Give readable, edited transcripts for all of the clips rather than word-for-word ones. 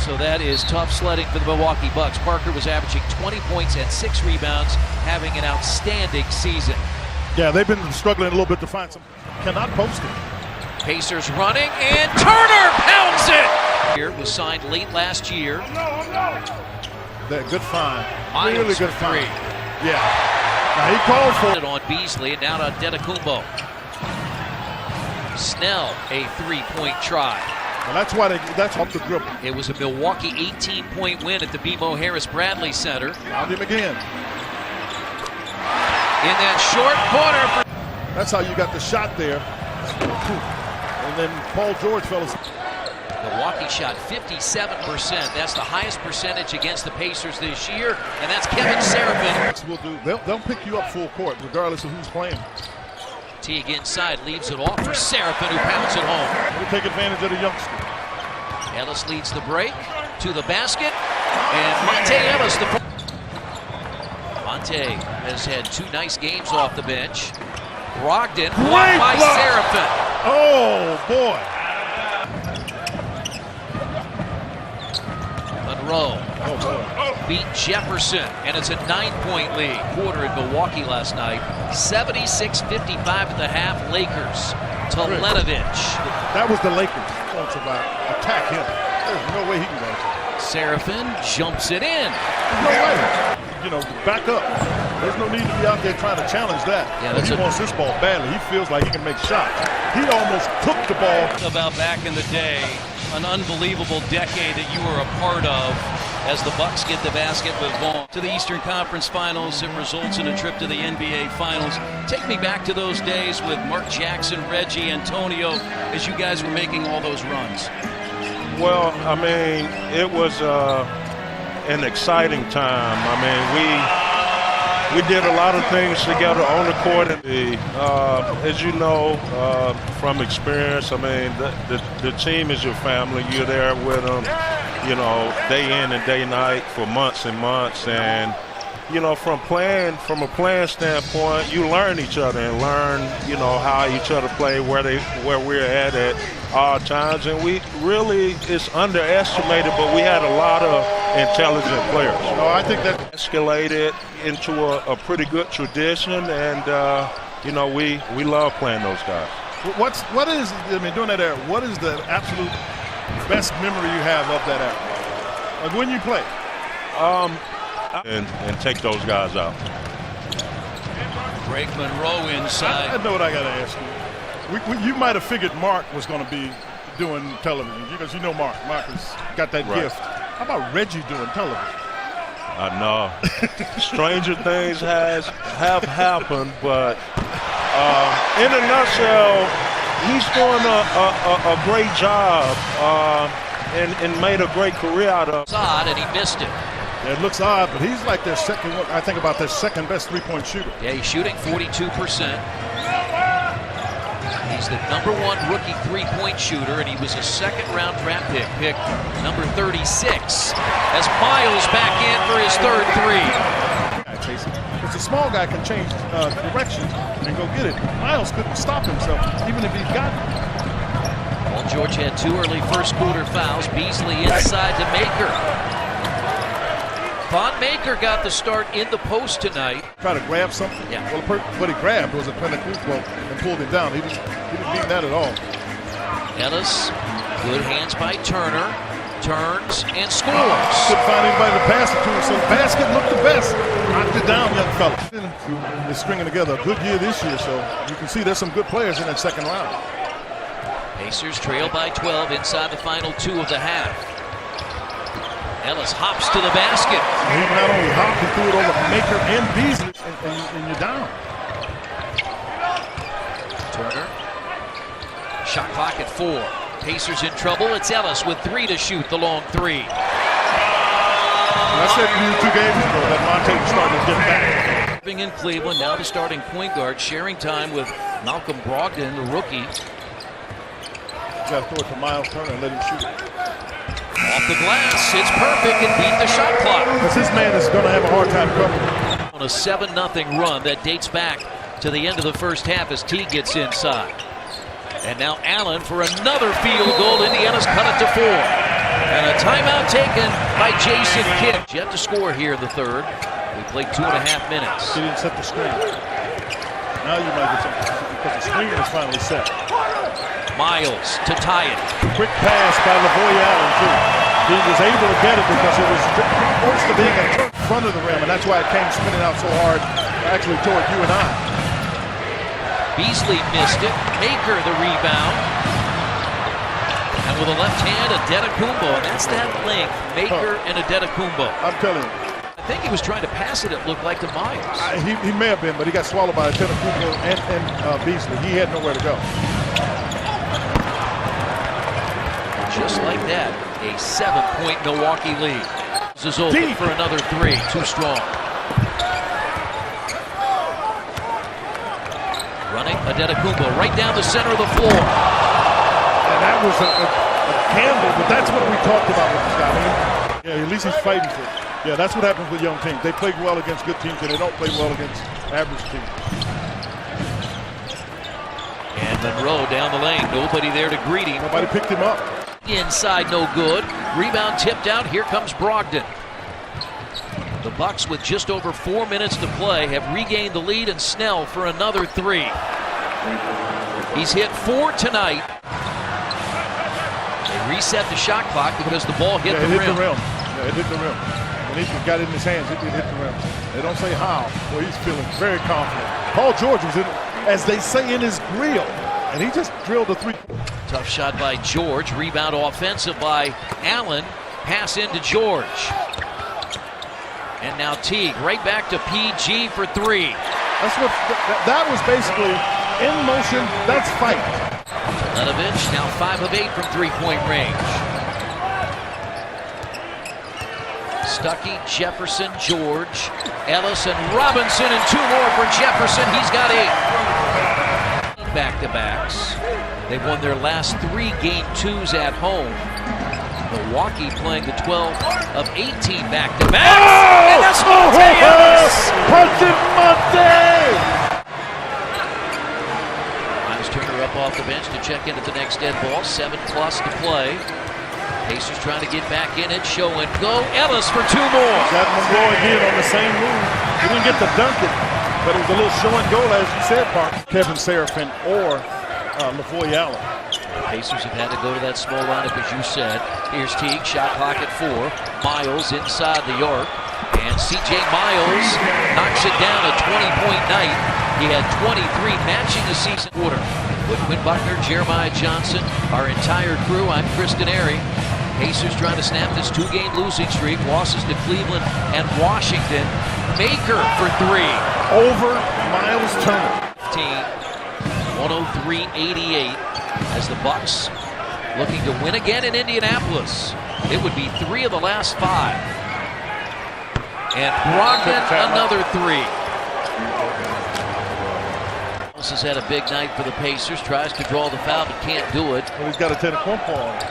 So that is tough sledding for the Milwaukee Bucks. Parker was averaging 20 points and 6 rebounds, having an outstanding season. Yeah, they've been struggling a little bit to find some. Cannot post it. Pacers running, and Turner pounds it! Here was signed late last year. That good find. Miles really good for three. Yeah. Now he called for it on Beasley and now on Antetokounmpo. Snell, a three-point try. Well, that's off the dribble. It was a Milwaukee 18-point win at the BMO Harris Bradley Center. Found him again. In that short corner. That's how you got the shot there. And then Paul George fell asleep. Milwaukee shot 57%. That's the highest percentage against the Pacers this year. And that's Kevin Seraphin. They'll pick you up full court regardless of who's playing. Teague inside, leaves it off for Seraphin, who pounds it home. They take advantage of the youngster. Ellis leads the break to the basket. And Monte Ellis, Monte has had 2 nice games off the bench. Brogdon blocked by Seraphin. Oh, boy. Monroe beat Jefferson, and it's a 9-point lead. Quarter in Milwaukee last night. 76-55 at the half. Lakers. Telenovich. That was the Lakers. Talks about attack him. There's no way he can go. Seraphin jumps it in. No way. You know, back up. There's no need to be out there trying to challenge that. Yeah, he wants this ball badly. He feels like he can make shots. He almost took the ball. About back in the day, an unbelievable decade that you were a part of as the Bucks get the basket with Vaughn to the Eastern Conference Finals. It results in a trip to the NBA Finals. Take me back to those days with Mark Jackson, Reggie, Antonio, as you guys were making all those runs. Well, I mean, it was an exciting time. I mean, we did a lot of things together on the court. And as you know from experience, I mean, the team is your family. You're there with them, you know, day in and day night for months and months. And, you know, from a playing standpoint, you learn each other and learn, you know, how each other play, where we're at all times. And we really, it's underestimated, but we had a lot of intelligent players. No, I think that escalated into a pretty good tradition, and you know, we love playing those guys. What is, I mean, during that era, what is the absolute best memory you have of that era? Like when you play? And take those guys out. Greg Monroe inside. I know what I got to ask you. You might have figured Mark was going to be doing television because you know Mark. Mark has got that gift. How about Reggie doing television? I know. Stranger things have happened, but in a nutshell, he's doing a great job and made a great career out of it. And he missed it. Yeah, it looks odd, but he's like their second. I think about their second best three-point shooter. Yeah, he's shooting 42%. He's the #1 rookie three-point shooter, and he was a second-round draft pick number 36. As Miles back in for his third three. Because the small guy can change direction and go get it. Miles couldn't stop himself, even if he got it. Paul George had 2 early first-quarter fouls. Beasley inside to Maker. Von Maker got the start in the post tonight. Try to grab something. Yeah. Well, what he grabbed was a Antetokounmpo and pulled him down. He didn't mean that at all. Ellis, good hands by Turner. Turns and scores. Couldn't find anybody to pass it to him, so the basket looked the best. Knocked it down, young fella. They're stringing together a good year this year, so you can see there's some good players in that second round. Pacers trail by 12 inside the final 2 of the half. Ellis hops to the basket. He not only hopped, he threw it over Maker and Beasley, and you're down. Turner. Shot clock at 4. Pacers in trouble. It's Ellis with 3 to shoot, the long 3. I said to you 2 games ago that Monte was starting to get back. In Cleveland, now the starting point guard, sharing time with Malcolm Brogdon, the rookie. You got to throw it to Miles Turner and let him shoot it. Off the glass, it's perfect and beat the shot clock. Because this man is going to have a hard time covering. On a 7-0 run that dates back to the end of the first half as Teague gets inside. And now Allen for another field goal. Indiana's cut it to 4. And a timeout taken by Jason Kidd. Yet to score here in the third. We played 2.5 minutes. He didn't set the screen. Now you might get something because the screen is finally set. Miles to tie it. Quick pass by Allen too. He was able to get it because it was close to being in front of the rim, and that's why it came spinning out so hard, actually toward you and I. Beasley missed it. Maker the rebound. And with a left hand, Adetokounmpo. And that's that length, Maker and Adetokounmpo. I'm telling you. I think he was trying to pass it looked like, to Miles. He may have been, but he got swallowed by Adetokounmpo and Beasley. He had nowhere to go. Just like that, a 7-point Milwaukee lead. This is open for another three. Too strong. Running Adetokounmpo right down the center of the floor. And that was a gamble, but that's what we talked about with this guy. Yeah, at least he's fighting for it. Yeah, that's what happens with young teams. They play well against good teams, and they don't play well against average teams. And Monroe down the lane. Nobody there to greet him. Nobody picked him up. Inside, no good. Rebound tipped out. Here comes Brogdon. The Bucks, with just over 4 minutes to play, have regained the lead, and Snell for another three. He's hit 4 tonight. They reset the shot clock because the ball hit the rim. Yeah, it hit the rim. When he got it in his hands, it did hit the rim. They don't say how. Well, he's feeling very confident. Paul George was in, as they say, in his grill, and he just drilled a three. Tough shot by George. Rebound offensive by Allen. Pass into George. And now Teague right back to PG for three. That's what that was basically in motion. That's fight. Lenovich now 5 of 8 from three-point range. Stuckey, Jefferson, George, Ellis, and Robinson, and 2 more for Jefferson. He's got 8. Back-to-backs. They've won their last 3 game 2s at home. Milwaukee playing the 12 of 18 back-to-backs. Oh! And that's Monte Ellis! Miles Turner up off the bench to check into the next dead ball. 7+ to play. Pacers trying to get back in it. Show and go. Ellis for 2 more. Got Monroe again on the same move. He didn't get to dunk it, but it was a little show and go, as you said, Park. Kevin Seraphin or Lavoy Allen. Pacers have had to go to that small lineup, as you said. Here's Teague, shot clock at 4. Miles inside the arc. And C.J. Miles knocks it down, a 20-point night. He had 23, matching the season quarter. With Quinn Buckner, Jeremiah Johnson, our entire crew, I'm Chris Denary. Pacers trying to snap this 2-game losing streak. Losses to Cleveland and Washington. Maker for 3. Over Miles Turner. 103-88 as the Bucks looking to win again in Indianapolis. It would be 3 of the last 5. And Brogdon another 3. Ellis has had a big night for the Pacers. Tries to draw the foul but can't do it. Well, he's got a Adetokounmpo on him.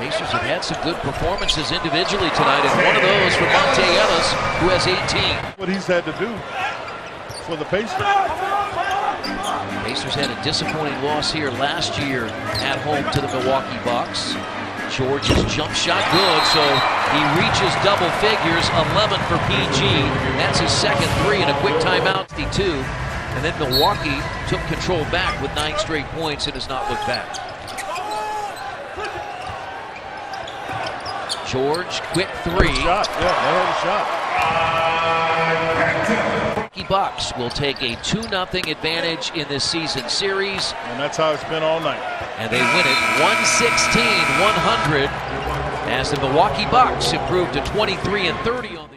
Pacers have had some good performances individually tonight, and one of those from Monte Ellis, who has 18. What he's had to do for the Pacers. Pacers had a disappointing loss here last year at home to the Milwaukee Bucks. George's jump shot good, so he reaches double figures, 11 for PG. That's his second 3 in a quick timeout, 52. And then Milwaukee took control back with 9 straight points and has not looked back. George, quick 3. Shot, yeah, they had a shot. Milwaukee Bucks will take a 2-0 advantage in this season series. And that's how it's been all night. And they win it 116-100 as the Milwaukee Bucks improve to 23-30 on